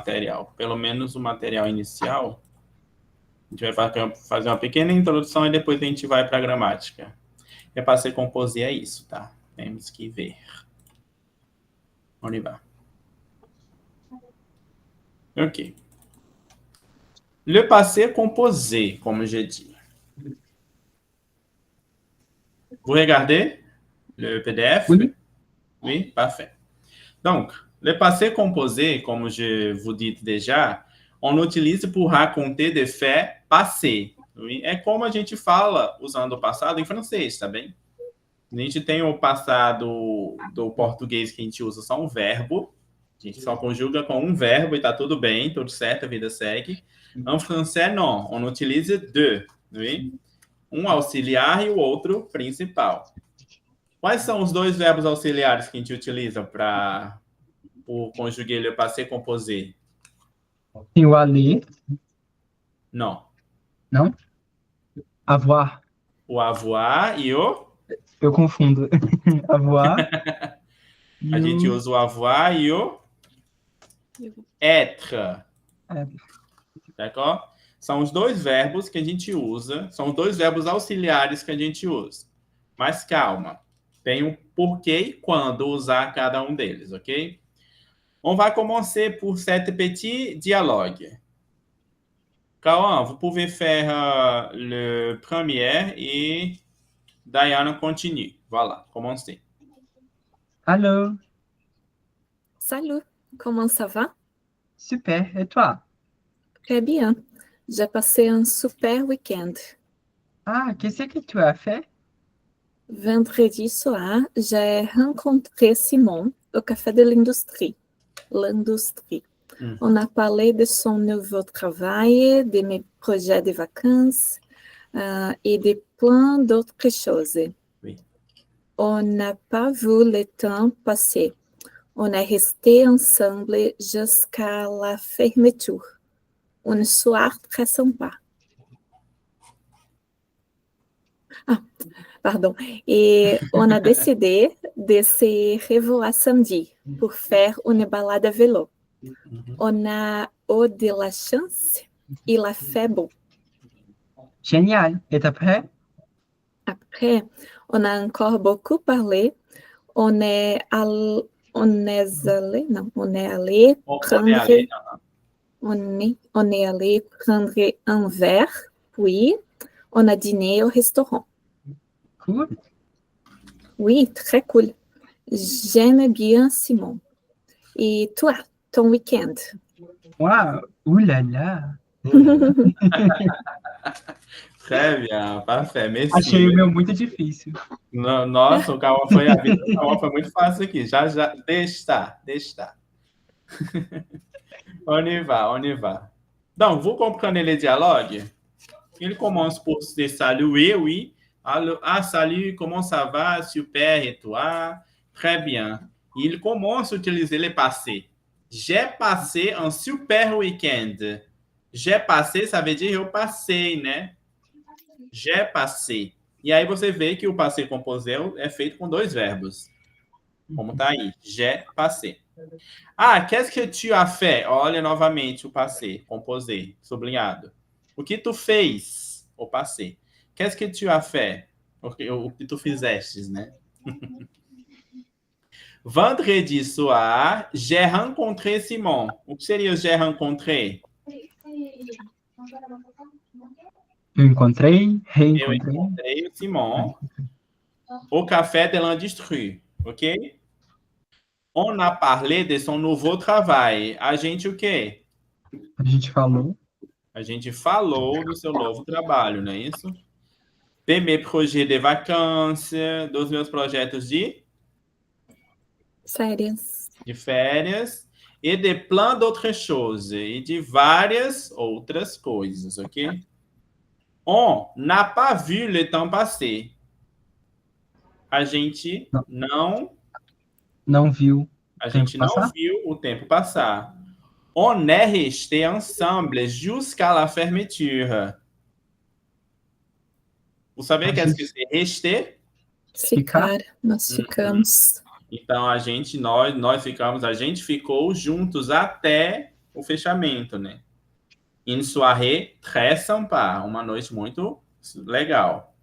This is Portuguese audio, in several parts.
material, pelo menos o material inicial. A gente vai fazer uma pequena introdução e depois a gente vai para a gramática. Passé composé é isso, tá? Temos que ver. On y va. Ok. Le passé composé, comme je dis. Vous regardez le PDF? Oui. Oui, parfait. Donc, le passé composé, comme je vous dis déjà, on utilise pour raconter des faits passés. Oui? É como a gente fala usando o passado em francês, tá bem? A gente tem o passado do português que a gente usa só um verbo. A gente só conjuga com um verbo e tá tudo bem, tudo certo, a vida segue. Em francês, não. On utilise deux. Oui? Um auxiliar e o outro principal. Quais são os dois verbos auxiliares que a gente utiliza para o conjuguer le passé composé? Tem o aller. Não. Não? Avoir. O avoir e o... Eu confundo. Avoir. A gente usa o avoir e o... être. D'accord? São os dois verbos que a gente usa, são os dois verbos auxiliares que a gente usa. Mas calma, tem um porquê e quando usar cada um deles, ok? On va commencer pour cet petit dialogue. Cauã, vous pouvez faire le premier et Diana continue. Voilà, commencez. Allô? Salut, comment ça va? Super, et toi? Très bien. J'ai passé un super week-end. Ah, qu'est-ce que tu as fait? Vendredi soir, j'ai rencontré Simon au café de l'industrie. L'industrie. On a parlé de son nouveau travail, de mes projets de vacances et de plein d'autres choses. Oui. On n'a pas vu le temps passer. On est resté ensemble jusqu'à la fermeture. Un soir très sympa. Ah, pardon. Et on a décidé de se revoir samedi pour faire une balade à vélo. On a eu de la chance, il a fait beau. Génial. Et après? Après, on a encore beaucoup parlé. On est allé prendre un verre, puis on a dîné au restaurant. Cool. Oui, très cool. J'aime bien Simon. Et toi, ton week-end? Uau, oulala. Très bien, parfait, merci. Achei o meu muito difícil. Nossa, a vida do Cauã foi muito fácil aqui. Já, deixa estar. On y va, on y va. Donc, vous comprenez le dialogue? Il commence pour se saluer, oui. Ah, salut, comment ça va? Super, et toi? Très bien. Il commence à utiliser le passé. J'ai passé un super week-end. J'ai passé, ça veut dire eu passei, né? J'ai passé. E aí você vê que o passé composé é feito com dois verbos. Como tá aí. J'ai passé. Ah, qu'est-ce que tu as fait? Olha novamente o passé, composé, sublinhado. O que tu fez? O passé. Qu'est-ce que tu as fait? O que tu fizestes, né? Vendredi soir, j'ai rencontré Simon. O que seria j'ai rencontré? Eu encontrei, reencontrei. Eu encontrei o Simon au café de l'industrie, ok? On a parlé de son nouveau travail. A gente o quê? A gente falou. A gente falou do seu novo trabalho, não é isso? De mes projets de vacances, dos meus projetos de Férias. de férias e de plein d'autres choses, e de várias outras coisas, ok? On n'a pas vu le temps passer. A gente não viu o tempo passar. On est resté ensemble jusqu'à la fermeture. Vous savez qu'est-ce que c'est rester? Ficar. Nós ficamos. Então, nós ficamos, a gente ficou juntos até o fechamento, né? Une soirée très sympa. Uma noite muito legal.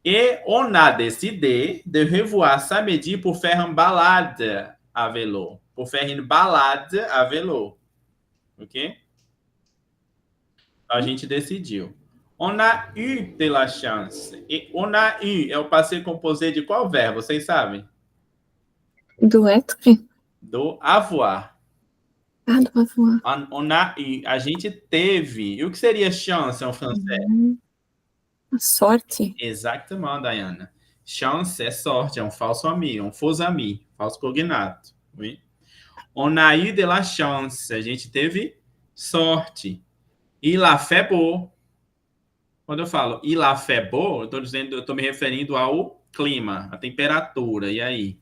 Et on a décidé de revoir samedi pour faire une balade à vélo. Pour faire une balade à vélo. Ok? A gente decidiu. On a eu de la chance. E on a eu é o passé composé de qual verbo? Vocês sabem? Do être? Do avoir. Ah, do avoir. On a eu. A gente teve. E o que seria chance em francês? A sorte. Exatamente, Diana. Chance é sorte, é um falso ami, um faux ami, falso cognato. Oui? On a eu de la chance. A gente teve sorte. Il a fait beau. Quando eu falo il a fait beau, eu estou dizendo, eu estou me referindo ao clima, a temperatura. E aí?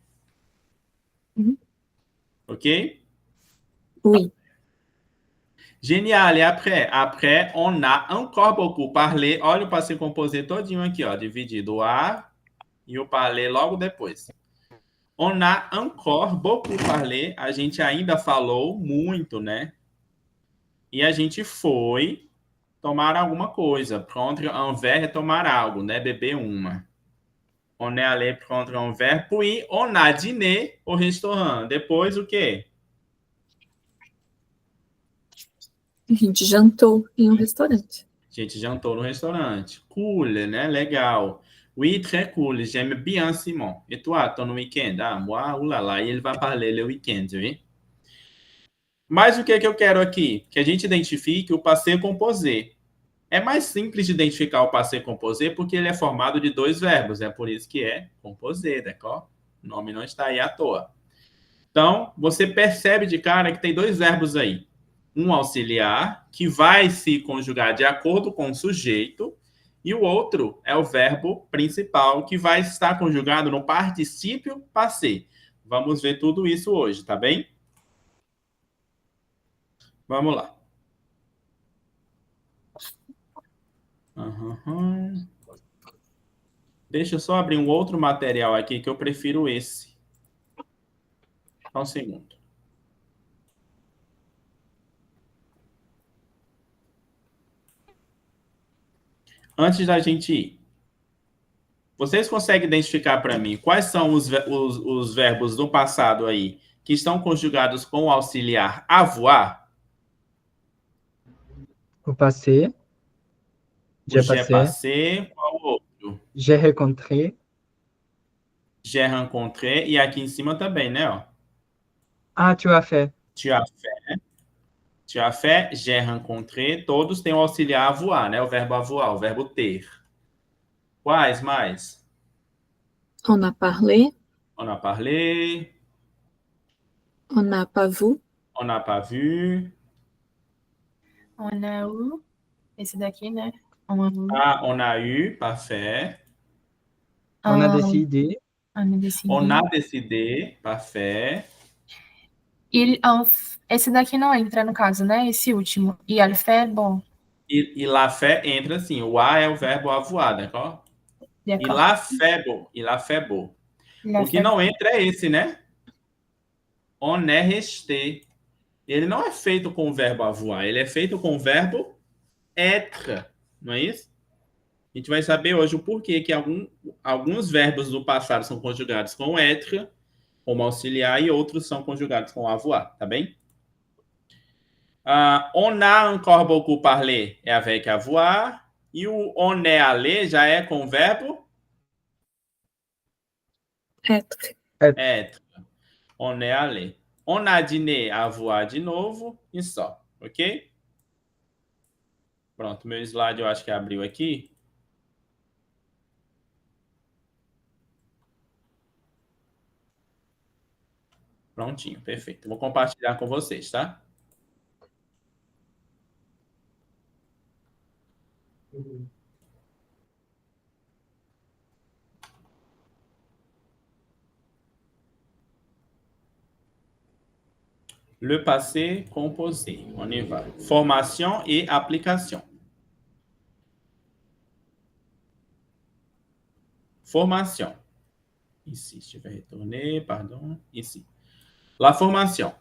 Ok? Oui. Génial. E après? Après, on a encore beaucoup parlé. Olha o passé composé todinho aqui, ó, dividido o a e o parler logo depois. On a encore beaucoup parlé. A gente ainda falou muito, né? E a gente foi tomar alguma coisa. Prendre un verre é tomar algo, né? Beber uma. On est allé prendre un verre. Puis, on a dîné au restaurant. Depois, o quê? A gente jantou em um restaurante. A gente jantou no restaurante. Cool, né? Legal. Oui, très cool. J'aime bien Simon. Et toi, ton week-end? Ah, moi, oulala. E ele vai parler le week-end, oui? Mas o que é que eu quero aqui? Que a gente identifique o passé composé. É mais simples de identificar o passé composé porque ele é formado de dois verbos. É por isso que é composé, d'accord? O nome não está aí à toa. Então, você percebe de cara que tem dois verbos aí. Um auxiliar, que vai se conjugar de acordo com o sujeito, e o outro é o verbo principal, que vai estar conjugado no particípio passé. Vamos ver tudo isso hoje, tá bem? Vamos lá. Uhum. Deixa eu só abrir um outro material aqui que eu prefiro esse. Só um segundo. Antes da gente ir, vocês conseguem identificar para mim quais são os verbos do passado aí que estão conjugados com o auxiliar avoir? O passé. O j'ai passé, qual outro? J'ai rencontré. J'ai rencontré, e aqui em cima também, né? Ó. Ah, tu as fait. Tu as fait. Tu as fait, j'ai rencontré. Todos têm o auxiliar avoir, né? O verbo avoir, o verbo ter. Quais mais? On a parlé. On a parlé. On n'a pas vu. On n'a pas vu. On a eu. Esse daqui, né? On a eu. Ah, on a eu, parfait. On a décidé. On a décidé. On a décidé, parfait. Esse daqui não entra no caso, né? Esse último. E a fait, bom. E la fait entra assim. O a é o verbo avoir, d'accord? E la fait beau. E la fait beau. O que não entra é esse, né? On est resté. Ele não é feito com o verbo avoir, ele é feito com o verbo être, não é isso? A gente vai saber hoje o porquê que alguns verbos do passado são conjugados com être, como auxiliar, e outros são conjugados com avoir, tá bem? On a encore beaucoup parlé é avec avoir, e o on est allé já é com o verbo Être. être. On est allé. On a dîné, avoir de novo e só, ok? Pronto, meu slide eu acho que abriu aqui. Prontinho, perfeito. Vou compartilhar com vocês, tá? Le passé composé. On y va. Formation et application. Formation. Ici, je vais retourner, pardon. Ici. La formation.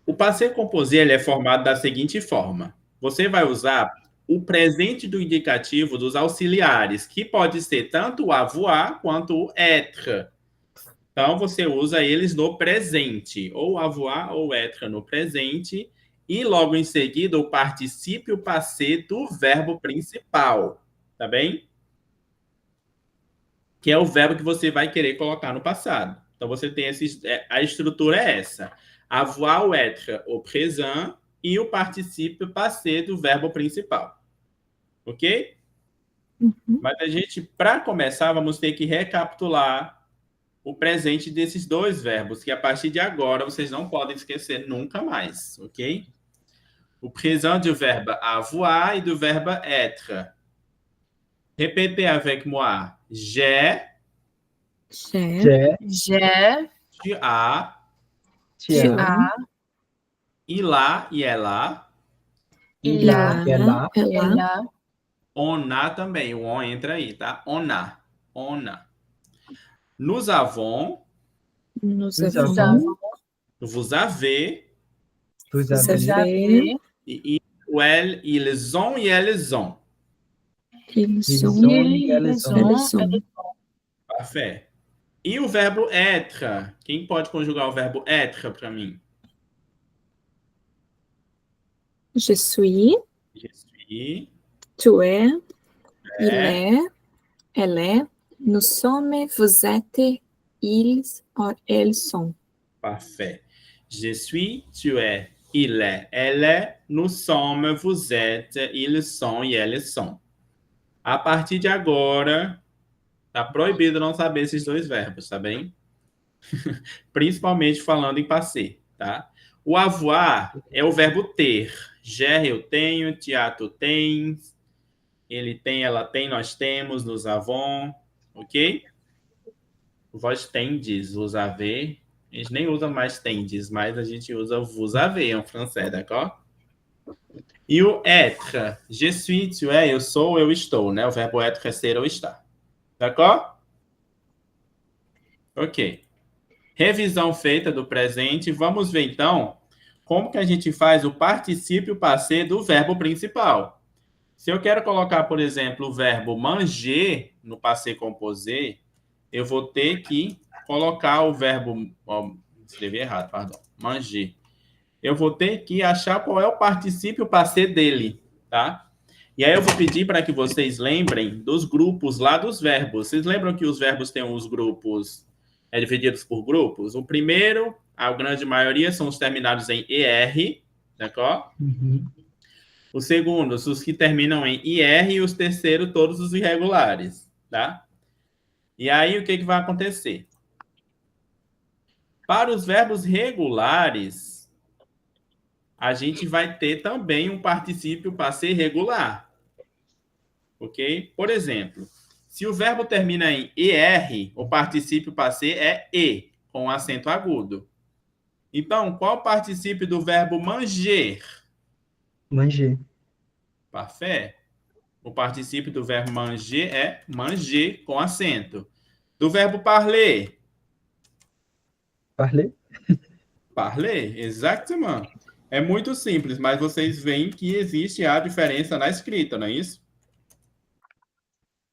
O passé composé ele é formado da seguinte forma. Você vai usar o presente do indicativo dos auxiliares, que pode ser tanto o avoir quanto o être. Então, você usa eles no presente, ou avoir ou être no presente, e logo em seguida o particípio passé do verbo principal, tá bem? Que é o verbo que você vai querer colocar no passado. Então, você tem a estrutura é essa. Avoir ou être au présent e o particípio passé do verbo principal. Ok? Mas a gente, para começar, vamos ter que recapitular o presente desses dois verbos, que a partir de agora vocês não podem esquecer nunca mais, ok? O présent du verbe avoir e do verbe être. Répétez avec moi. J'ai, J'ai, J'ai, tu as, tu Tu as, as, il a e ela. il a, ela, elle a, On a também. O on entra aí, tá? On a. On a. Nous avons, nous nous nous avons, avons, vous avez, vous vous avez, vous avez, avez, e elle, ils ont e elles ont. ils ils ont, ont et ils elles ont, ont. elles ont. Parfait. E o verbo être? Quem pode conjugar o verbo être para mim? Je suis, Je suis, tu es, il é, est, elle est, nous sommes, vous êtes, ils, elles sont. parfait. Je suis, tu es, il est, elle est, nous sommes, vous êtes, ils sont e elles sont. A partir de agora, tá proibido não saber esses dois verbos, tá bem? Principalmente falando em passé, tá? O avoir é o verbo ter. J'ai, eu tenho, tu tu tens, ele tem, ela tem, nós temos, nous avons, ok? Vós tendes, vous avez. A gente nem usa mais tendes, mas a gente usa vous avez em francês, d'accord? E o être, je suis, tu es, eu sou, eu estou, né? O verbo être é ser ou estar. D'accord? Ok. Revisão feita do presente. Vamos ver, então, como que a gente faz o particípio passé do verbo principal. Se eu quero colocar, por exemplo, o verbo manger no passé composé, eu vou ter que colocar o verbo... Ó, escrevi errado, perdão. Manger. Eu vou ter que achar qual é o particípio passé dele, tá? E aí eu vou pedir para que vocês lembrem dos grupos lá dos verbos. Vocês lembram que os verbos têm os grupos divididos por grupos? O primeiro, a grande maioria, são os terminados em ER, d'accord? O segundo, os que terminam em IR, e os terceiros, todos os irregulares, tá? E aí, o que vai acontecer? Para os verbos regulares, a gente vai ter também um particípio passé regular, ok? Por exemplo, se o verbo termina em ER, o particípio passé é E, com acento agudo. Então, qual o particípio do verbo manger? Manger. Parfait. O particípio do verbo manger é manger, com acento. Do verbo parler? Parler. Parler, exatamente. É muito simples, mas vocês veem que existe a diferença na escrita, não é isso?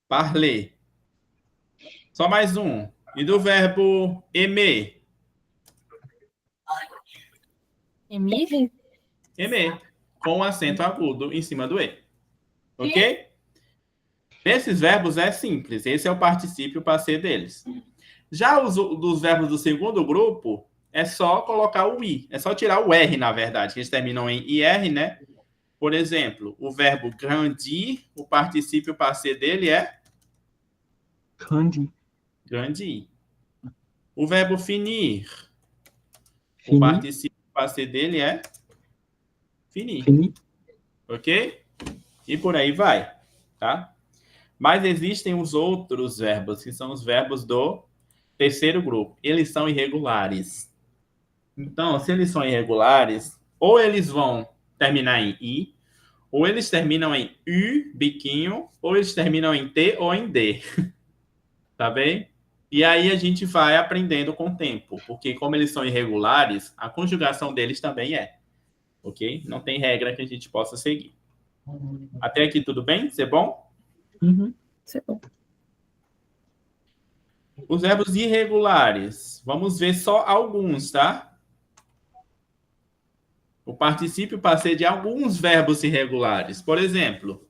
Parler. Só mais um. E do verbo aimer? aimer, Aimer, com acento agudo em cima do E. Ok? Desses verbos é simples. Esse é o particípio passé deles. Já os dos verbos do segundo grupo, é só colocar o I. É só tirar o R, na verdade, que eles terminam em IR, né? Por exemplo, o verbo grandir, o particípio passé dele é Grandi. grandir. O verbo finir, o Fini. particípio passé dele é finir. Fini. Ok? E por aí vai, tá? Mas existem os outros verbos, que são os verbos do terceiro grupo. Eles são irregulares. Então, se eles são irregulares, ou eles vão terminar em I, ou eles terminam em U, biquinho, ou eles terminam em T ou em D. Tá bem? E aí a gente vai aprendendo com o tempo, porque como eles são irregulares, a conjugação deles também é, ok? Não tem regra que a gente possa seguir. Até aqui tudo bem? Isso é bom? Uhum. Isso é bom. Os verbos irregulares, vamos ver só alguns, tá? O particípio passé de alguns verbos irregulares. Por exemplo,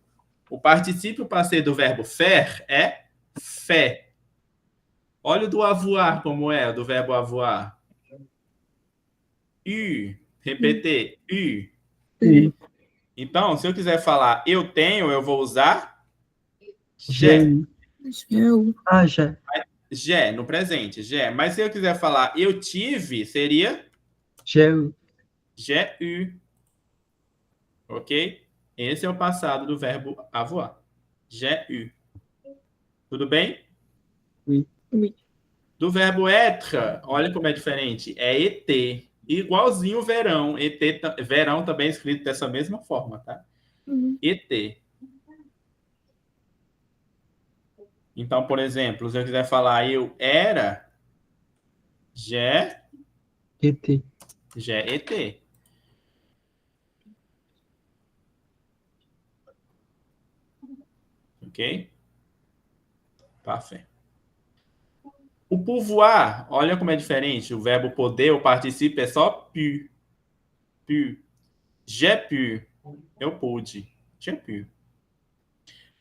o particípio passé do verbo faire é fait. Olha o do avoir como é, o do verbo avoir. Eu, repetir, eu. E Então, se eu quiser falar eu tenho, eu vou usar j'ai. Eu. Ah, j'ai. j'ai, no presente, j'ai. Mas se eu quiser falar eu tive, seria J'ai eu. j'ai eu. Ok? Esse é o passado do verbo avoir. J'ai eu. Tudo bem? Oui. Oui. Do verbo être, olha como é diferente. É ET. Igualzinho o verão. ET, verão também é escrito dessa mesma forma, tá? Uhum. ET. Então, por exemplo, se eu quiser falar eu era, j'ai Été. été. Ok? Parfait. O pouvoir, olha como é diferente. O verbo poder, o particípio é só pu. Pu. J'ai pu. Eu pude. J'ai pu.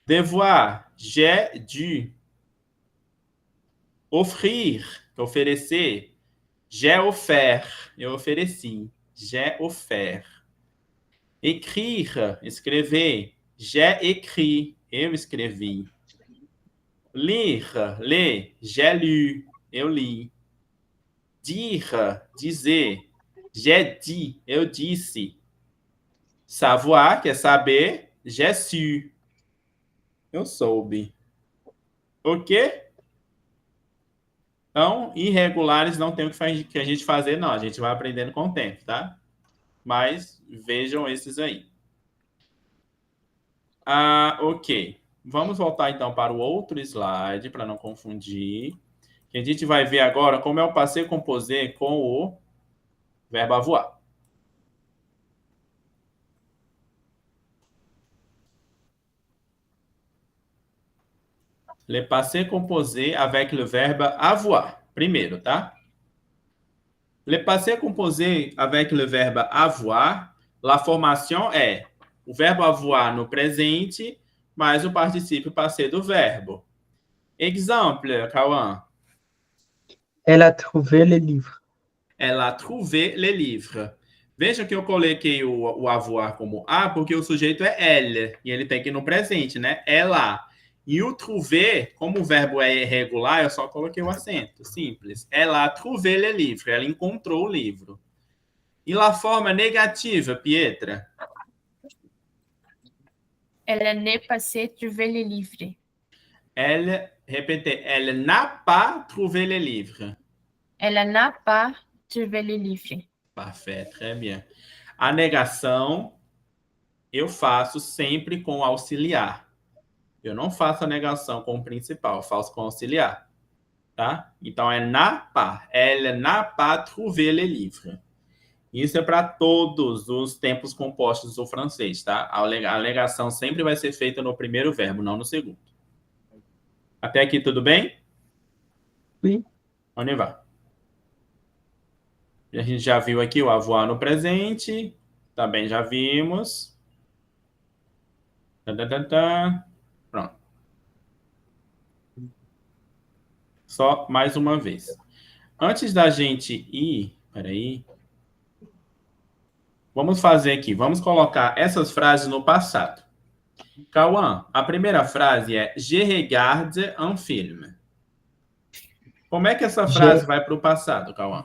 Devoir, j'ai dû. Offrir, oferecer. J'ai offert, eu ofereci. J'ai offert. Écrire, escrever. J'ai écrit, eu escrevi. Lire, ler. J'ai lu, eu li. Dire, dizer. J'ai dit, eu disse. Savoir, que é saber. J'ai su, eu soube. Ok? Então, irregulares não tem o que a gente fazer, não. A gente vai aprendendo com o tempo, tá? Mas vejam esses aí. Ok. Vamos voltar então para o outro slide, para não confundir. Que a gente vai ver agora como é o passé composé com o verbo avoir. Le passé composé avec le verbe avoir. Primeiro, tá? Le passé composé avec le verbe avoir, la formation é o verbo avoir no presente, mais o particípio passé do verbo. Exemple, Cauã. Elle a trouvé le livre. Elle a trouvé le livre. Veja que eu coloquei o avoir como a, porque o sujeito é elle, e ele tem que ir no presente, né? Ela. E o trouver, como o verbo é irregular, eu só coloquei o acento, simples. Elle a trouvé le livre, ela encontrou o livro. E a forma negativa, Pietra? Elle n'est pas trouvé le livre. Elle, répétez, elle n'a pas trouvé le livre. Elle n'a pas trouvé le livre. Parfait, très bien. A negação eu faço sempre com auxiliar. Eu não faço a negação com o principal, eu faço com auxiliar. Tá? Então, elle n'a pas trouvé le livre. Isso é para todos os tempos compostos do francês, tá? A alegação sempre vai ser feita no primeiro verbo, não no segundo. Até aqui tudo bem? Oui. On y va. A gente já viu aqui o avoir no presente. Também já vimos. Pronto. Só mais uma vez. Antes da gente ir... Peraí. Vamos fazer aqui. Vamos colocar essas frases no passado. Cauã, a primeira frase é Je regarde un film. Como é que essa frase vai para o passado, Cauã?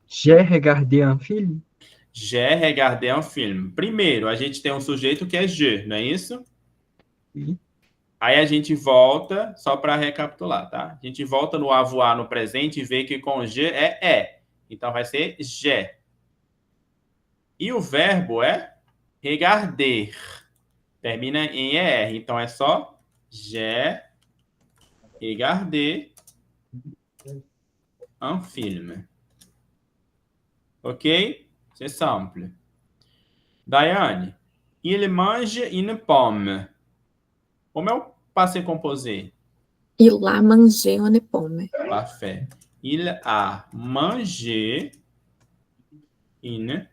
J'ai regardé un film. J'ai regardé un film. Primeiro, a gente tem um sujeito que é je, não é isso? Oui. Aí a gente volta, só para recapitular, tá? A gente volta no avoir no presente e vê que com je é. Então vai ser j'ai. E o verbo é regarder. Termina em ER. Então é só j'ai regardé un film. Ok? C'est simple. Daiane, il mange une pomme. Como é o passé composé? Il a mangé une pomme. Parfait. Il a mangé une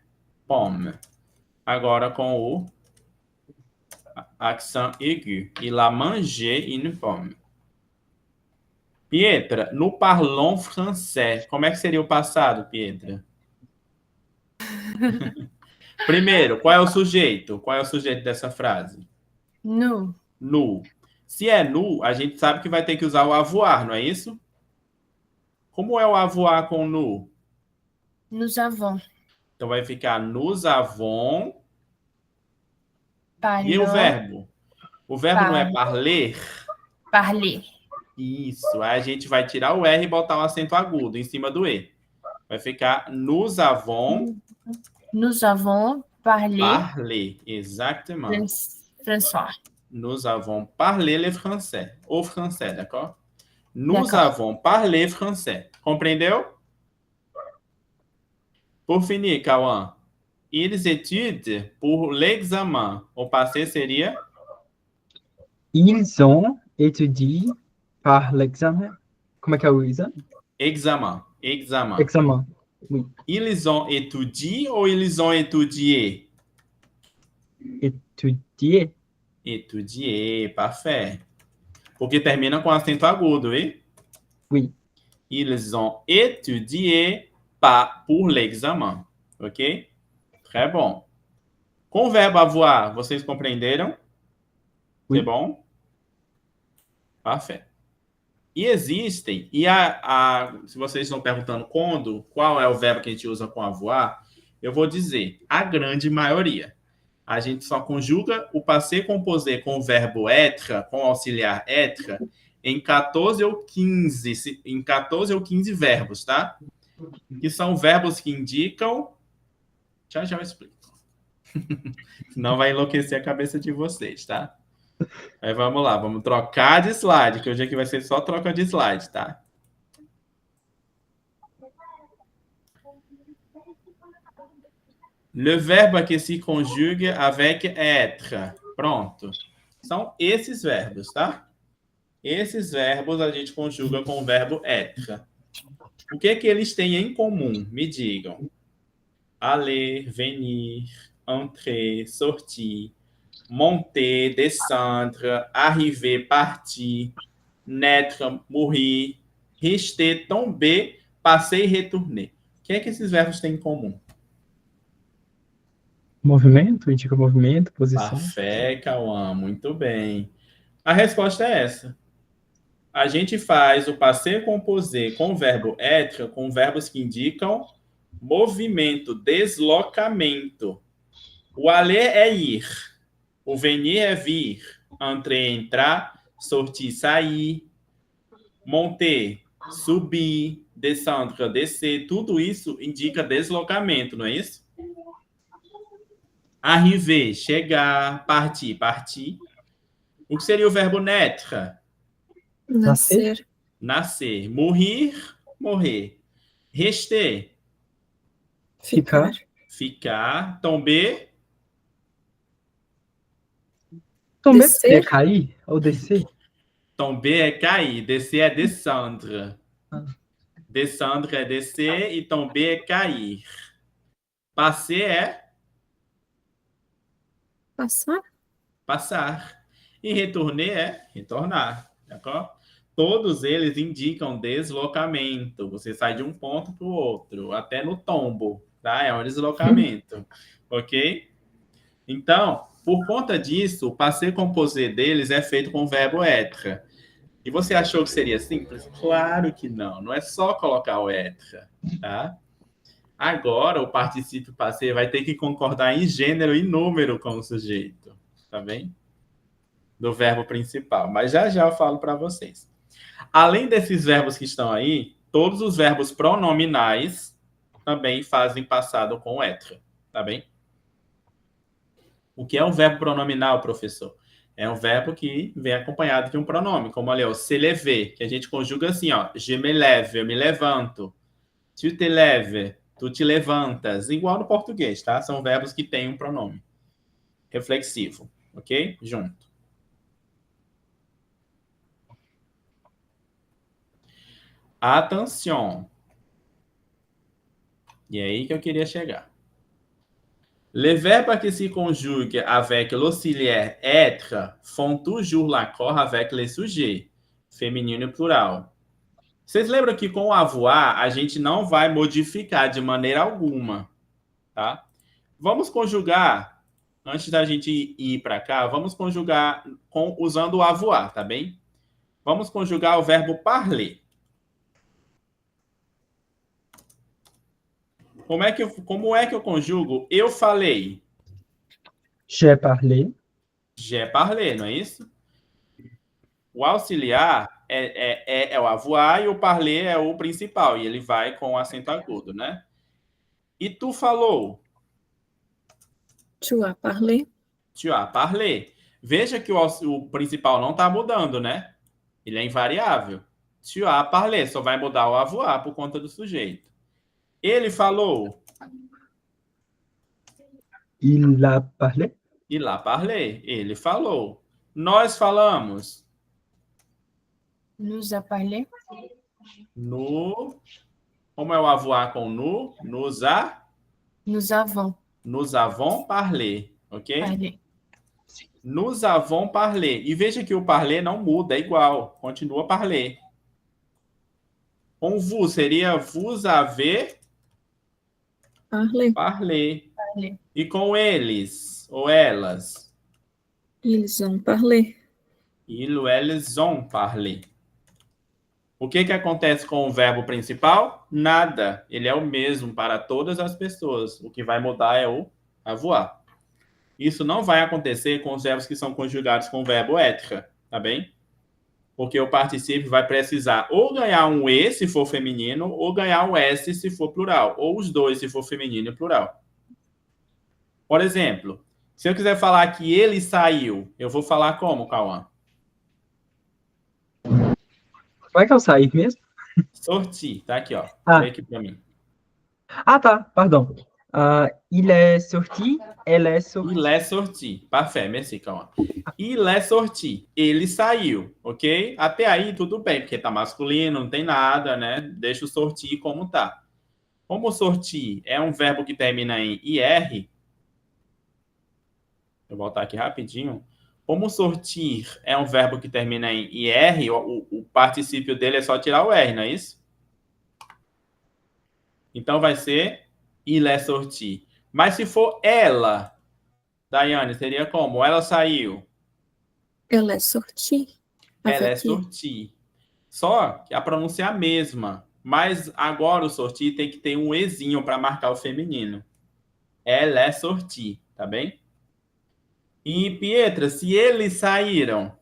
pomme. Agora com o accent aigu. Il a mangé une pomme. Pietra, nous parlons français. Como é que seria o passado, Pietra? Primeiro, qual é o sujeito? Qual é o sujeito dessa frase? Nous. Nu. Se é nu, a gente sabe que vai ter que usar o avoir, não é isso? Como é o avoir com nu? Nous avons. Então vai ficar nous avons. Parlons. E o verbo? O verbo não é parler? Parler. Isso. Aí a gente vai tirar o R e botar um acento agudo em cima do E. Vai ficar nous avons. Nous avons parlé. Parler. Exactement. François. Nous avons parlé le français. O français, d'accord? Nous D'accord. avons parlé français. Compreendeu? Por finir, Cauã. Ils étudient pour l'examen. O passé seria? Ils ont étudié par l'examen. Como é que é o exame? Examen. Examen. Examen. Oui. Ils ont étudié ou ils ont étudié? Étudier. Étudier, parfait. Porque termina com acento agudo, hein? Oui. Ils ont étudié pour l'examen. Ok? Très bon. Com o verbo avoir, vocês compreenderam? Oui. C'est bom? Parfait. E existem, se vocês estão perguntando qual é o verbo que a gente usa com avoir, eu vou dizer, a grande maioria. A gente só conjuga o passé composé com o verbo être, com o auxiliar être, em 14 ou 15 verbos, tá? Que são verbos que indicam... Já eu explico. Senão vai enlouquecer a cabeça de vocês, tá? Aí vamos lá, vamos trocar de slide, que hoje aqui vai ser só troca de slide, tá? Le verbe qui se conjugue avec être. Pronto. São esses verbos, tá? Esses verbos a gente conjuga com o verbo être. O que que eles têm em comum? Me digam. Aller, venir, entrer, sortir, monter, descendre, arriver, partir, naître, mourir, rester, tomber, passer e retourner. O que é que esses verbos têm em comum? Movimento, indica movimento, posição. Parfait, Cauã, muito bem. A resposta é essa. A gente faz o passé composé com o verbo être, com verbos que indicam movimento, deslocamento. O aller é ir. O venir é vir. Entrer, entrar. Sortir, sair. Monter, subir. Descendre, descer. Tudo isso indica deslocamento, não é isso? Arriver, chegar. Partir, partir. O que seria o verbo naître? Nascer. Nascer. Mourir, morrer. Rester. Ficar. Ficar. Tomber. Tomber Descer. é cair ou descer? Tomber é cair. Descer é descendre. Descendre é descer e tomber é cair. Passer é Passar. passar. E retourner é retornar. D'accord? Todos eles indicam deslocamento. Você sai de um ponto para o outro, até no tombo, tá? É um deslocamento, ok? Então, por conta disso, o passé composé deles é feito com o verbo être. E você achou que seria simples? Claro que não. Não é só colocar o être, tá? Agora, o particípio passé vai ter que concordar em gênero e número com o sujeito, tá bem? Do verbo principal. Mas já eu falo para vocês. Além desses verbos que estão aí, todos os verbos pronominais também fazem passado com être, tá bem? O que é um verbo pronominal, professor? É um verbo que vem acompanhado de um pronome, como ali, ó, se lever, que a gente conjuga assim, ó, je me lève, eu me levanto. Tu te lèves, tu te levantas. Igual no português, tá? São verbos que têm um pronome reflexivo, ok? Junto. Attention. E é aí que eu queria chegar. Les verbes qui se conjuguent avec l'auxiliaire être font toujours l'accord avec les sujets, feminino e plural. Vocês lembram que com o avoir a gente não vai modificar de maneira alguma, tá? Vamos conjugar, antes da gente ir para cá, vamos conjugar usando o avoir, tá bem? Vamos conjugar o verbo parler. Como é que eu conjugo? Eu falei. J'ai parlé. J'ai parlé, não é isso? O auxiliar é o avoir e o parler é o principal. E ele vai com o acento agudo, né? E tu falou? Tu as parlé. Tu as parlé. Veja que o principal não está mudando, né? Ele é invariável. Tu as parlé. Só vai mudar o avoir por conta do sujeito. Ele falou? Il a parlé. Il a parlé. Ele falou. Nós falamos? Nous a parlé. No. Como é o avoir com no? Nous avons parlé, ok? Parlé. Nous avons parlé. E veja que o parler não muda, é igual. Continua parler. Com vous seria vous avez Parlé. parlé. Parlé. E com eles ou elas? Ils ont parlé. Ils ou elles ont parlé. O que acontece com o verbo principal? Nada. Ele é o mesmo para todas as pessoas. O que vai mudar é o avoir. Isso não vai acontecer com os verbos que são conjugados com o verbo être, tá bem? Porque o particípio vai precisar ou ganhar um E se for feminino, ou ganhar um S se for plural, ou os dois se for feminino e plural. Por exemplo, se eu quiser falar que ele saiu, eu vou falar como, Cauã? Como é que eu saí mesmo? Sorti, tá aqui, ó. Ah. Vem aqui pra mim. Ah, tá, pardon. Il est sorti, elle est sortie. Il est sorti. Parfait, merci, Cauã. Il est sorti. Ele saiu, ok? Até aí tudo bem, porque tá masculino, não tem nada, né? Deixa o sortir como tá. Como sortir é um verbo que termina em IR, eu vou voltar aqui rapidinho. Como sortir é um verbo que termina em IR, o particípio dele é só tirar o R, não é isso? Então vai ser il est sorti. Mas se for ela, Daiane, seria como? Ela saiu. Elle est sortie. Ela é Avec qui? sorti. Só que a pronúncia é a mesma. Mas agora o sorti tem que ter um ezinho para marcar o feminino. Ela é sorti, tá bem? E, Pietra, se eles saíram?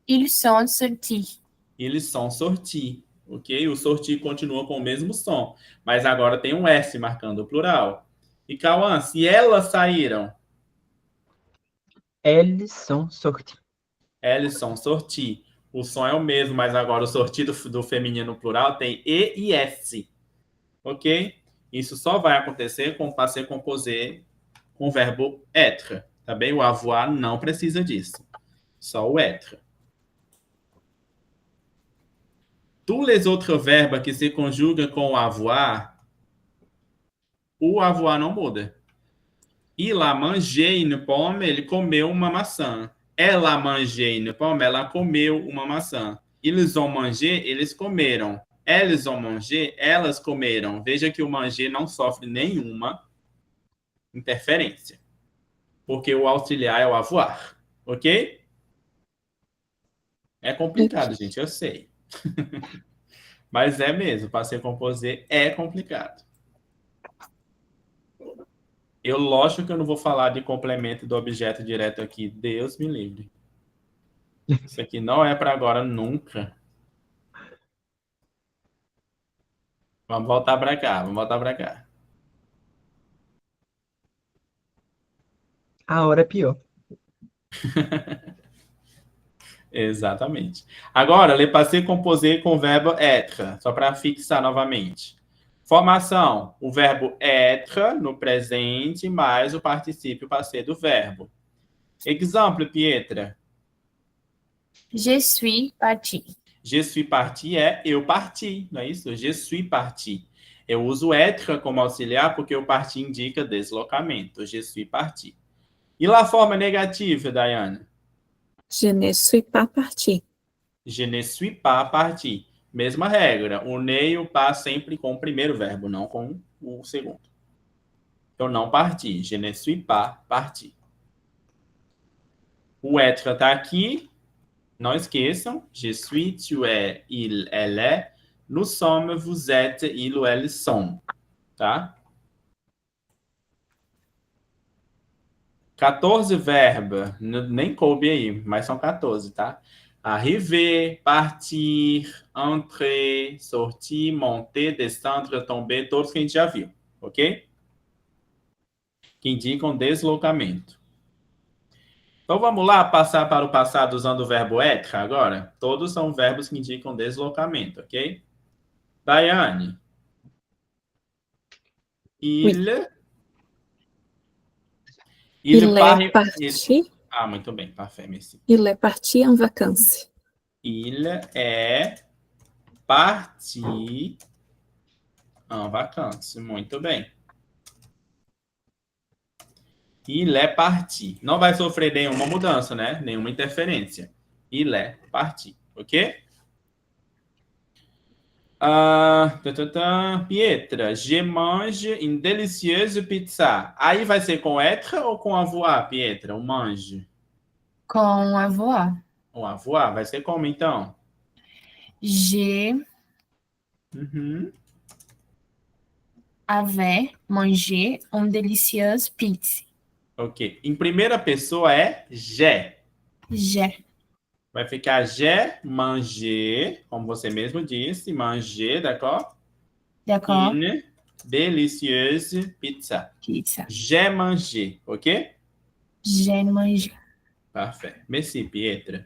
Ils sont sortis. Eles são sorti, ok? O sorti continua com o mesmo som, mas agora tem um S marcando o plural. E, Cauã, se elas saíram? Elles sont sorties. Eles são sorti. O som é o mesmo, mas agora o sorti do feminino plural tem E e S, ok? Isso só vai acontecer com o passé composé com o verbo être, tá bem? O avoir não precisa disso. Só o être. Tous les autres verbes que se conjugam com o avoir não muda. Il a mangé une pomme, ele comeu uma maçã. Ela a mangé une pomme, ela comeu uma maçã. Ils ont mangé, eles comeram. Elles ont mangé, elas comeram. Veja que o manger não sofre nenhuma interferência. Porque o auxiliar é o avoir, ok? É complicado, gente, eu sei. Mas é mesmo, passé composé é complicado. Lógico que eu não vou falar de complemento do objeto direto aqui. Deus me livre. Isso aqui não é para agora nunca. Vamos voltar para cá. Agora é pior. Exatamente. Agora, le passé composé com o verbo être, só para fixar novamente. Formação, o verbo être no presente mais o particípio passé do verbo. Exemplo, Pietra. Je suis parti. Je suis parti é eu parti, não é isso? Je suis parti. Eu uso être como auxiliar porque o parti indica deslocamento. Je suis parti. E lá a forma negativa, Dayane? Je ne suis pas parti. Je ne suis pas parti. Mesma regra. O ne e o pas sempre com o primeiro verbo, não com o segundo. Eu não parti. Je ne suis pas parti. O être está aqui. Não esqueçam. Je suis, tu es, il, elle est. Nous sommes, vous êtes, il ou elles sont. Tá? 14 verbos. Nem coube aí, mas são 14, tá? Arriver, partir, entrer, sortir, monter, descendre, tomber, todos que a gente já viu, ok? Que indicam deslocamento. Então vamos lá passar para o passado usando o verbo être agora? Todos são verbos que indicam deslocamento, ok? Daiane. Il est parti. Ah, muito bem, parfait, merci. Il est parti en vacances. Il est parti en vacances. Muito bem. Il est parti. Não vai sofrer nenhuma mudança, né? Nenhuma interferência. Il est parti, ok? Pietra, je mange une délicieuse pizza. Aí vai ser com être ou com avoir, Pietra? O mange. Com avoir. O avoir vai ser como, então? Je avais mangé une délicieuse pizza. Ok. Em primeira pessoa é j'ai. J'ai. Vai ficar j'ai mangé, como você mesmo disse, manger, d'accord? D'accord. Une délicieuse pizza. Pizza. J'ai mangé, ok? J'ai mangé. Parfait. Merci, Pietra.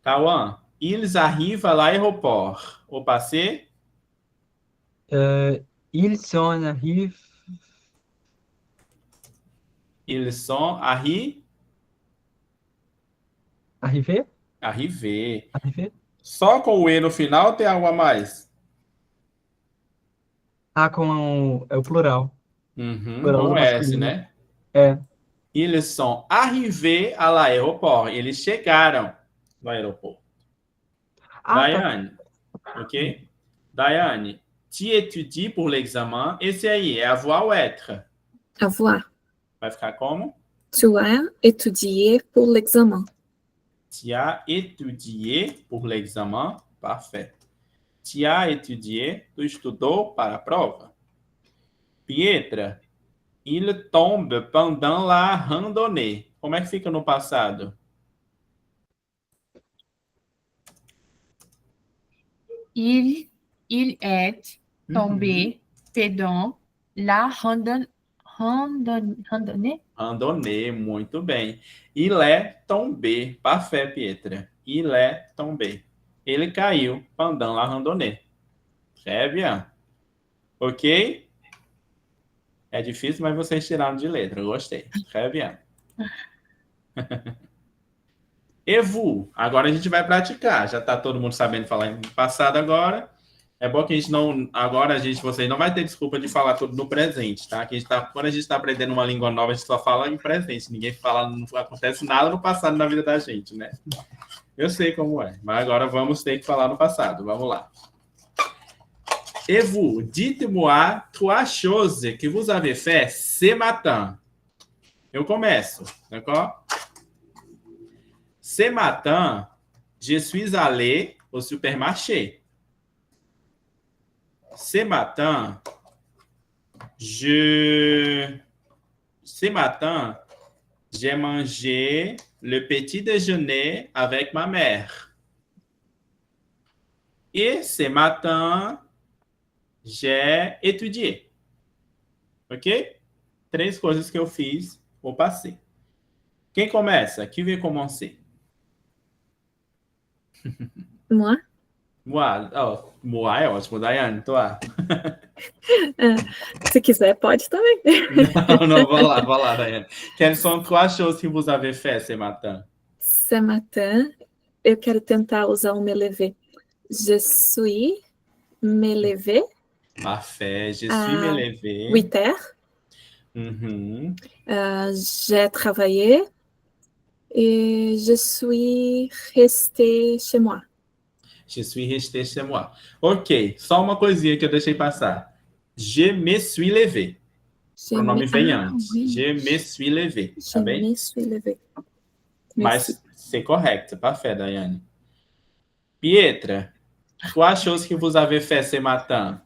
Cauã, ils arrivent à l'aéroport. Au passé? Ils sont arrivés. Ils sont Arrivés? arrivés. Arrivés? Só com o E no final ou tem algo a mais? Ah, com o plural. Plural Com do S, masculino. né? É. Ils sont arrivés à l'aéroport. Eles chegaram no aeroporto. Ah, Daiane, ok? Daiane, tu étudies pour l'examen. Esse aí é avoir ou être? Avoir. Vai ficar como? Tu as étudié pour l'examen. Tu as étudié pour l'examen. Parfait. Tu as étudié. Tu estudou para a prova. Pietra, il tombe pendant la randonnée. Como é que fica no passado? Il est tombé pendant la randonnée. Randonnée, muito bem. Il est tombé. Parfait, Pietra. Il est tombé. Ele caiu pendant la randonnée. Très bien. Ok? É difícil, mas vocês tiraram de letra. Eu gostei. Très bien. Et vous? Agora a gente vai praticar. Já está todo mundo sabendo falar em passado agora. É bom que a gente não... Agora vocês não vai ter desculpa de falar tudo no presente, tá? Que quando a gente está aprendendo uma língua nova, a gente só fala em presente. Ninguém fala... Não acontece nada no passado na vida da gente, né? Eu sei como é. Mas agora vamos ter que falar no passado. Vamos lá. Et vous, dites-moi trois choses que vous avez fait ce matin. Eu começo, d'accord? Ce matin, je suis allé au supermarché. Ce matin, j'ai mangé le petit déjeuner avec ma mère. Et ce matin, j'ai étudié. Ok? 3 coisas que eu fiz ou passei. Quem começa? Qui veut commencer? Moi? Moi. Oh, moi é ótimo. Daiane, toi. Se quiser, pode também. Não, não, va là, Daiane. Quelles sont trois choses que vous avez fait ce matin? Ce matin, eu quero tentar usar o me lever. Je suis me lever Parfait. Je suis à me levé. 8 heures. Mhm. J'ai travaillé et je suis restée chez moi. Je suis resté chez moi. Ok, só uma coisinha que eu deixei passar. Je me suis levé. O pronome vem antes. Oui. Je me suis levé. Je Tá bem? me suis levée. Merci. Mas c'est correct. Parfait, Daiane. Pietra, trois choses que vous avez fait ce matin.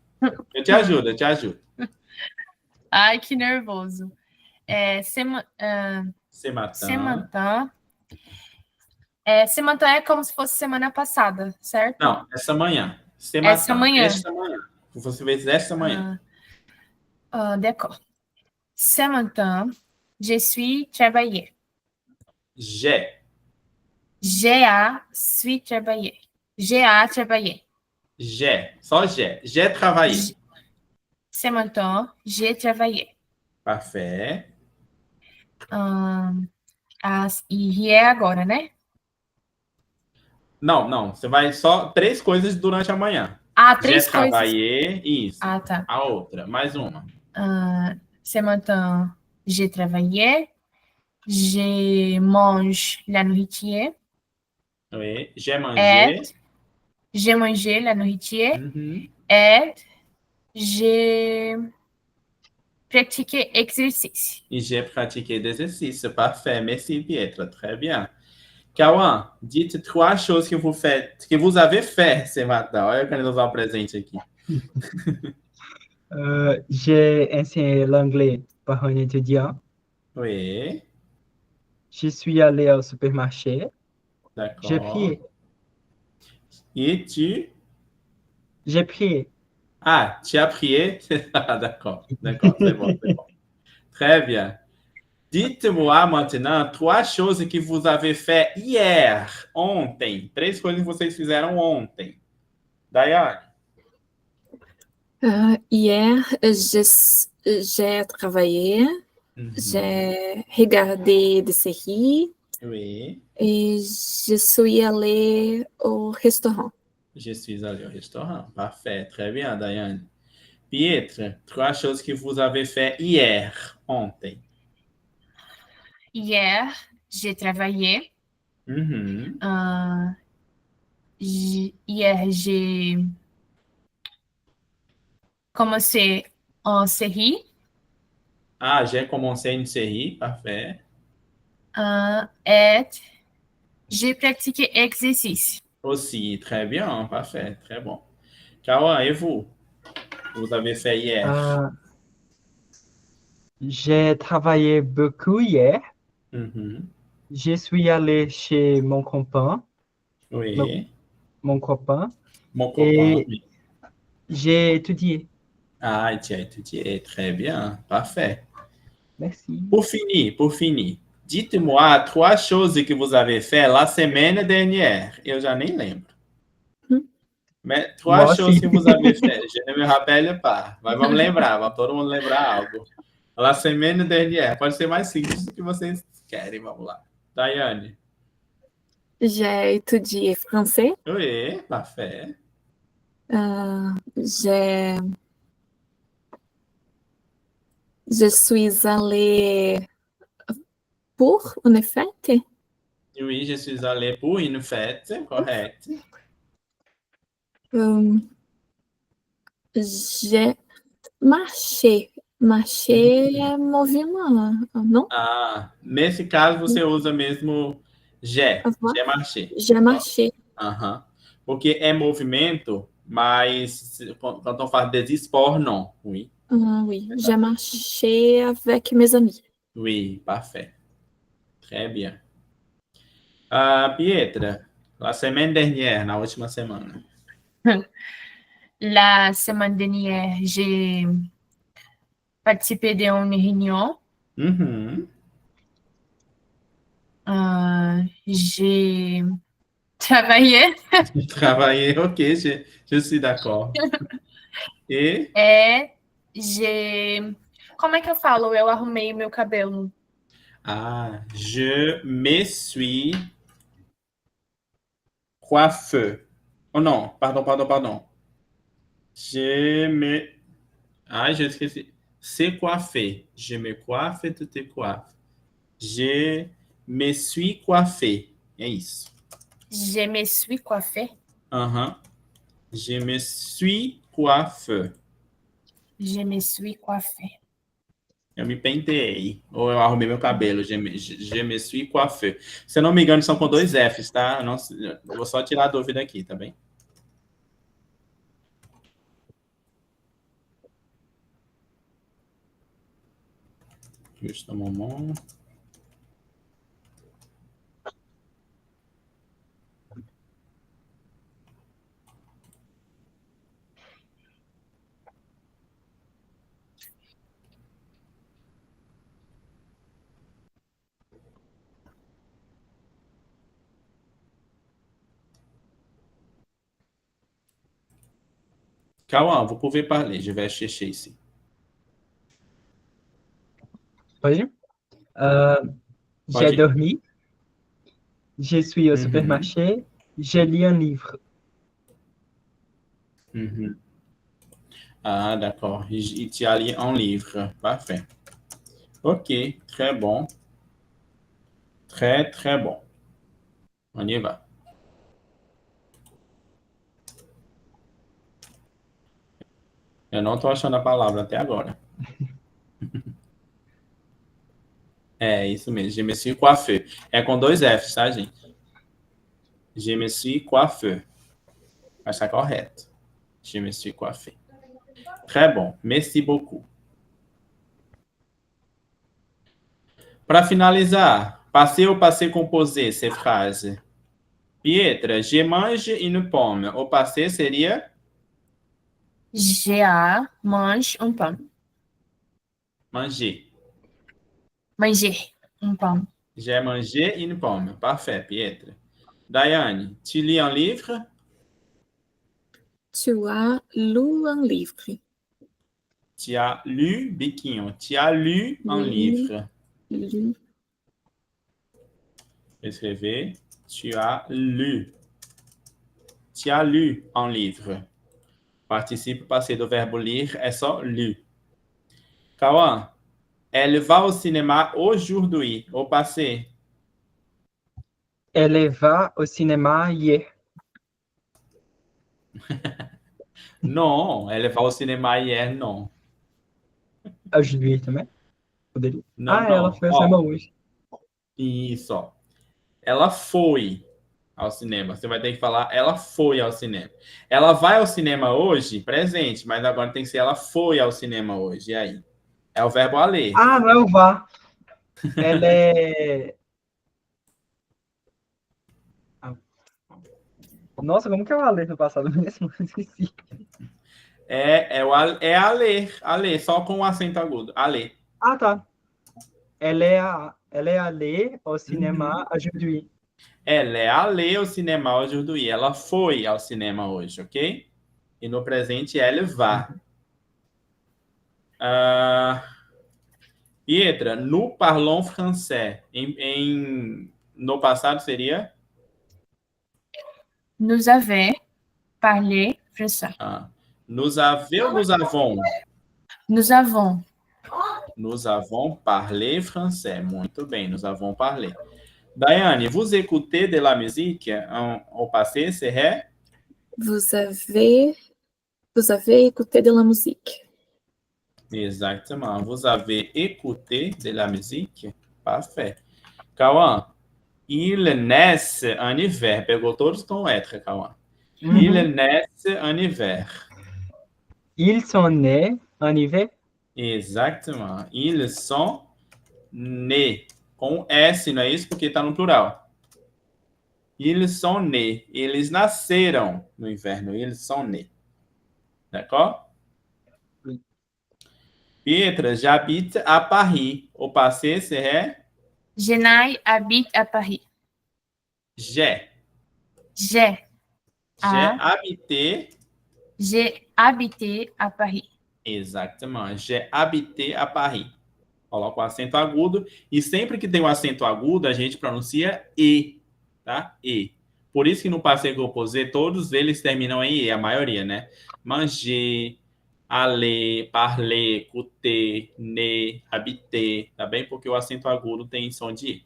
Eu te ajudo, eu te ajudo. Ai, que nervoso. Ce matin. Ce matin é como se fosse semana passada, certo? Não, essa manhã. Ce Essa matin. manhã. Esta manhã. Você fez esta manhã. D'accord. Ce matin, je suis travaillé. J'ai Suis travaillé. J'ai travaillé. Só j'ai. J'ai travaillé. Ce matin, j'ai travaillé. Parfait. E é agora, né? Não, não. Você vai só três coisas durante a manhã. Três J'ai coisas. travaillé, isso. Tá. A outra, mais uma. Ce matin, j'ai travaillé. Je mange la nourriture. Oui. J'ai mangé. J'ai mangé la nourriture. Uhum. Et j'ai pratiqué exercice. E j'ai pratiqué des exercices. Parfait. Merci, Pietra. Très bien. Cauã, dites trois choses que vous avez fait ce matin. Olha eu querendo usar o presente aqui. J'ai enseigné l'anglais par un étudiant. Oui. Je suis allé au supermarché. J'ai D'accord. prié. Et tu? J'ai prié. Ah, tu as prié? D'accord. D'accord, c'est bon, c'est bon. Très bien. Dites-moi maintenant trois choses que vous avez fait hier, ontem. Três coisas que vocês fizeram ontem. Daiane? Hier, j'ai travaillé, j'ai regardé des séries Oui. et je suis allée au restaurant. Je suis allé au restaurant. Parfait. Très bien, Daiane. Pietra, trois choses que vous avez fait hier, ontem. Hier, j'ai travaillé. Uhum. Hier, j'ai commencé en série. Ah, j'ai commencé une série. Parfait. Et j'ai pratiqué exercice. Aussi, très bien. Parfait. Très bon. Cauã, et vous? Vous avez fait hier? J'ai travaillé beaucoup hier. Uhum. Je suis allé chez mon copain. Oui. Mon copain. Mon copain. Et j'ai étudié. Ah, tu as étudié. Très bien. Parfait. Merci. Pour finir, dites-moi trois choses que vous avez fait la semaine dernière. Eu já nem lembro. Mais trois Moi choses aussi. que vous avez fait. Je ne me rappelle pas. Mas vamos lembrar. Vamos todo mundo lembrar algo. La semaine dernière. Pode ser mais simples do que vocês querem. Vamos lá. Daiane. J'ai étudié français. Oui, parfait. Je suis allée pour une fête. Oui, je suis allé pour une fête. Correct. J'ai marché. Marcher é movimento, não? Ah, nesse caso você usa mesmo j'ai. J'ai marché. J'ai marché. Aham. Porque é movimento, mas quand on parle des sports, non. Oui. Oui, j'ai marché avec mes amis. Oui, parfait. Très bien. Pietra, la semaine dernière, na última semana. La semaine dernière, j'ai participé d'une réunion. Uhum. J'ai travaillé. Travailler, ok, je suis d'accord. E? Como é que eu falo? Eu arrumei meu cabelo. Ah, je me suis coiffé. Oh non, pardon. Je me... Ah, je esqueci. Se coiffé. Je me coiffe, tu te coiffes. Je me suis coiffé. É isso. Je me suis coiffé. Aham. Je me suis coiffé. Je me suis coiffé. Eu me penteei. Ou eu arrumei meu cabelo. Je me suis coiffé. Se eu não me engano, são com 2 Fs, tá? Eu vou só tirar a dúvida aqui, tá bem? Juste un moment. Cauã, vous pouvez parler, je vais chercher ici. Pode? J'ai Pode ir. dormi. Je suis au supermarché. Je lis un livre. Ah, d'accord. Il tu as lu un livre. Parfait. Ok, très bon. Très, très bon. On y va. Eu não tô achando a palavra até agora. É, isso mesmo. Je me suis coiffé. É com 2 Fs, tá, gente? Je me suis coiffé. Mas tá correto. Je me suis coiffé. Très bon. Merci beaucoup. Para finalizar, passé ou passé composé, ces phrases. Pietra, je mange une pomme. O passé seria? J'ai mange un pomme. Manger. Manger un pomme. J'ai mangé une pomme. Parfait, Pietra. Daiane, tu lis un livre? Tu as lu un livre. Tu as lu, biquinho. Tu as lu un livre. Lu. Escrever. Tu as lu. Tu as lu un livre. Participe passé do verbo lire é só lu. Cauã, elle va au cinéma aujourd'hui. Au passé. Elle va au cinéma hier. Non, elle va au cinéma hier, non. Aujourd'hui também? Poderia? Não, Ela não. foi ao Ó, cinema hoje. isso, ó. Ela foi ao cinema. Você vai ter que falar ela foi ao cinema. Ela vai ao cinema hoje, presente, mas agora tem que ser ela foi ao cinema hoje. E aí? É o verbo aller. Ah, não é o vá. Ela é... Nossa, como que é o Alê no passado mesmo? Esqueci. É aller, só com o acento agudo. Aller. Ah, tá. Ela é allée au cinéma aujourd'hui. Ela é aller ao cinema aujourd'hui. Ela foi ao cinema hoje, ok? E no presente, ela vai. Pietra, nous parlons français. No passado seria? Nous avons parlé français. Nous avons ou nous avons? Nous avons. Nous avons parlé français. Muito bem, nous avons parlé. Daiane, vous écoutez de la musique au passé, c'est? Vous avez écouté de la musique. Exactement. Vous avez écouté de la musique? Parfait. Cauã, il naisse en hiver. Pegou todos com être, Cauã. Il naisse en hiver. Ils sont nés en hiver. Exactement. Ils sont nés. Com S, não é isso? Porque está no plural. Ils sont nés. Eles nasceram no inverno. Ils sont nés. D'accord? Oui. Pietra, j'habite à Paris. Au passé, c'est? Jenai habite à Paris. J'ai. J'ai habité à Paris. Exatamente. J'ai habité à Paris. Coloca o acento agudo. E sempre que tem um acento agudo, a gente pronuncia E. Tá? E. Por isso que no passé composé, todos eles terminam em E, a maioria, né? Manger, aller, parler, écouter, né, habiter. Tá bem? Porque o acento agudo tem som de E.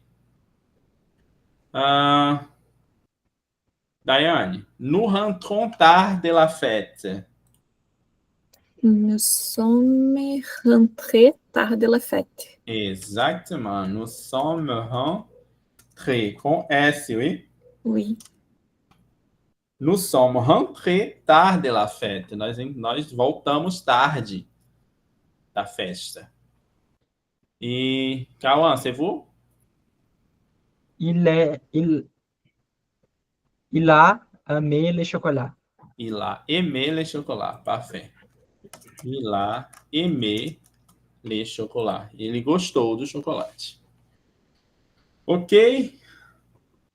Daiane, nous rentrons tard de la fête. Nous sommes rentrés tard de la fête. Exactement. Nous sommes rentrés com S, oui? Oui. Nous sommes rentrés tard de la fête. Nós voltamos tarde da festa. E, Cauã, c'est vous? Il a aimé le chocolat. Il a aimé le chocolat. Parfait. Il a aimé le chocolat. Ele gostou do chocolate. Ok?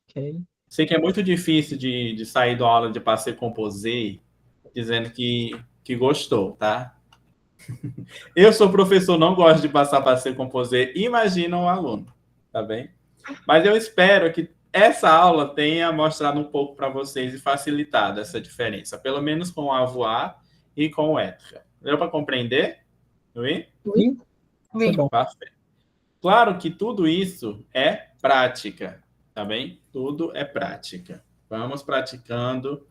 Ok. Sei que é muito difícil de sair da aula de passé composé dizendo que gostou, tá? Eu sou professor, não gosto de passar passé composé. Imagina um aluno, tá bem? Mas eu espero que essa aula tenha mostrado um pouco para vocês e facilitado essa diferença, pelo menos com o avoir e com o être. Deu para compreender? Oui? Oui. Oui. C'est bon. Perfeito. Claro que tudo isso é prática, tá bem? Tudo é prática. Vamos praticando.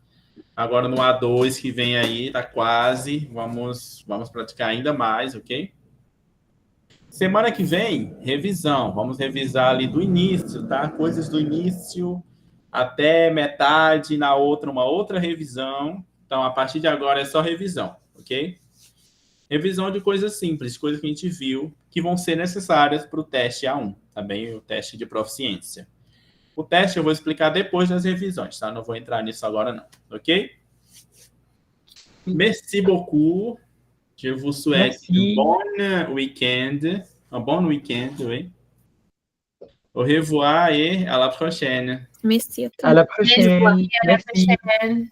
Agora no A2 que vem aí, tá quase. Vamos praticar ainda mais, ok? Semana que vem, revisão. Vamos revisar ali do início, tá? Coisas do início até metade, na outra, uma outra revisão. Então, a partir de agora é só revisão, ok? Revisão de coisas simples, coisas que a gente viu, que vão ser necessárias para o teste A1, tá bem? O teste de proficiência. O teste eu vou explicar depois das revisões, tá? Não vou entrar nisso agora, não, ok? Merci beaucoup. Je vous souhaite Merci. un bon week-end, oui. Au revoir et à la prochaine. Merci à À tous. la Beijo, prochaine. Maria. Até a Merci. próxima.